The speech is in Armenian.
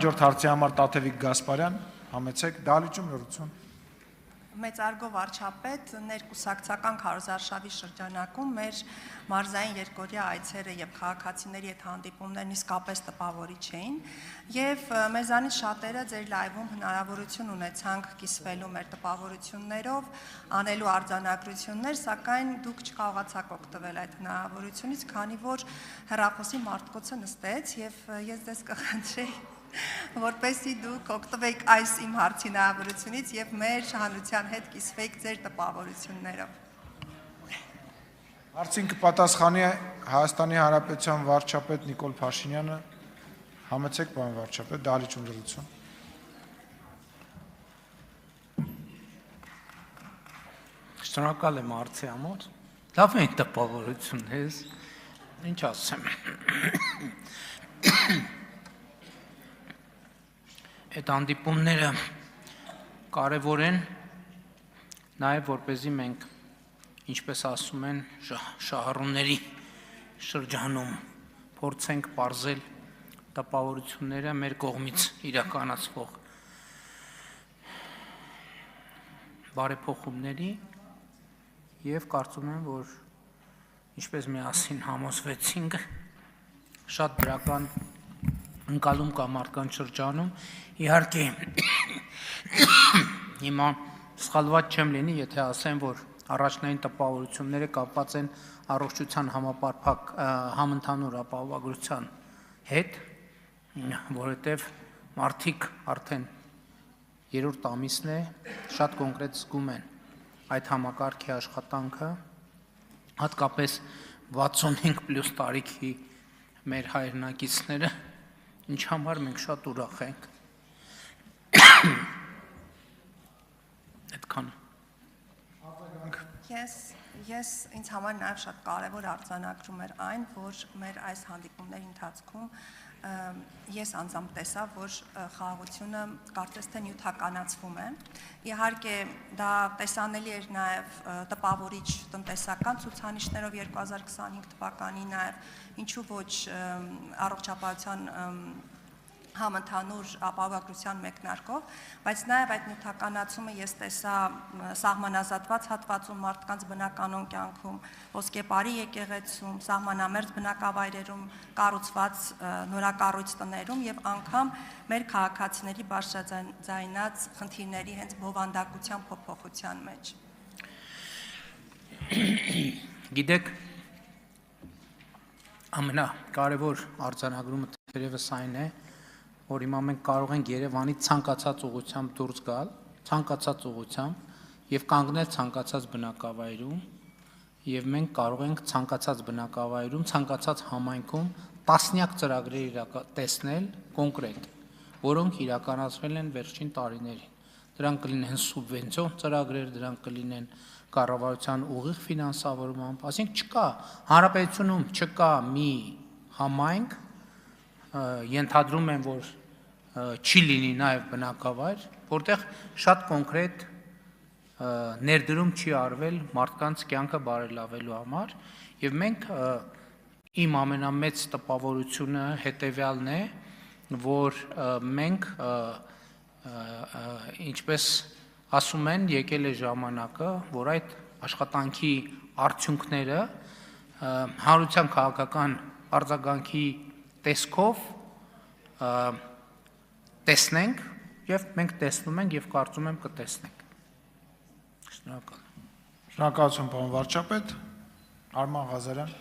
Հաջորդ հարցի համար Տաթևիկ Գասպարյան, համեցեք, դահլիճում լրություն։ Մեծարգո վարչապետ, ներկուսակցական քարոզարշավի շրջանակում մեր մարզային երկօրյա այցերը եւ քաղաքացիների հետ հանդիպումներն իսկապես տպավորիչ էին եւ մեզանից շատերը ձեր լայվում հնարավորություն ունեցանք կիսվելու մեր տպավորություններով, անելու արձանագրություններ, սակայն դուք չկարողացաք օգտվել այդ հնարավորությունից, քանի որ հեռախոսի մարտկոցը նստեց եւ ես ձեզ կխնդրեի որպեսզի դուք օգտվեք այս իմ հարցի հնարավորությունից եւ մեր հանրության հետ կիսվեք ձեր տպավորություններով։ Հարցին կպատասխանի Հայաստանի Հանրապետության վարչապետ Նիկոլ Փաշինյանը, համեցեք պարոն վարչապետ, դահլիճում լրություն։ Շնորհակալ եմ հարցի համար։ Լավ են տպավորություններս, ինչ ասեմ։ Այդ հանդիպումները կարևոր են նաև որպեսզի մենք, ինչպես ասում են, շահառուների շրջանում փորձենք պարզել տպավորությունները մեր կողմից իրականացվող բարեփոխումների եւ կարծում եմ, որ ինչպես միասին համոզվեցինք, շատ դրական ընկալում կա մարդկանց շրջանում, իհարկե հիմա սխալված չեմ լինի, եթե ասեմ, որ առաջնային տպավորությունները կապված են առողջության համընդհանուր ապահովագրության հետ, որովհետև մարդիկ արդեն երրորդ ամիսն է, շատ կոնկրետ զգում են այդ համակարգի աշխատանքը, հատկապես 65+ տարիքի մեր հայրենակիցները, ինչ համար մենք շատ ուրախ ենք։ Այդքանը։ Ես ինձ համար նաև շատ կարևոր արձանագրում էր այն, որ մեր այս հանդիպումների ընթացքում ես անձամբ տեսա, որ խաղաղությունը կարծես թե նյութականացվում է։ Իհարկե դա տեսանելի էր նաև տպավորիչ տնտեսական ցուցանիշներով 2025 թվականի նաև ինչու ոչ առողջապահության համընդհանուր ապահովագրության մեկնարկով, բայց նաև այդ նյութականացումը ես տեսա սահմանազատված հատվածում մարդկանց բնականոն կյանքում, ոսկեպարի եկեղեցում, սահմանամերձ բնակավայրերում կառուցված նորակառույց տներում եւ անգամ մեր քաղաքացիների բարձրաձայնած խնդիրների հենց բովանդակության փոփոխության մեջ։ Գիտեք, ամենակարևոր արձանագրումը թերևս այն է, որ հիմա մենք կարող ենք Երևանի ցանկացած ուղղությամբ դուրս գալ, ցանկացած ուղղությամբ եւ կանգնել ցանկացած բնակավայրում, եւ մենք կարող ենք ցանկացած բնակավայրում, ցանկացած համայնքում տասնյակ ծրագրեր տեսնել կոնկրետ, որոնք իրականացվել են վերջին տարիներին։ Դրանք կլինեն սուբվենցիոն ծրագրեր, դրանք կլինեն կառավարության ուղիղ ֆինանսավորմամբ, այսինքն չկա հանրապետությունում չկա մի համայնք, ենթադրում եմ, որ չի լինի նաև բնակավայր, որտեղ շատ կոնկրետ ներդրում չի արվել մարդկանց կյանքը բարելավելու համար, եւ մենք իմ ամենամեծ տպավորությունը հետեւյալն է, որ մենք ինչպես ասում են, եկել է ժամանակը, որ այդ աշխատանքի արդյունքները հանրության քաղաքական արձագանքի տեսքով տեսնենք եւ մենք տեսնում ենք եւ կարծում եմ կտեսնենք։ Շնորհակալ։ Շնորհակալություն պարոն վարչապետ, Արման Ղազարյան։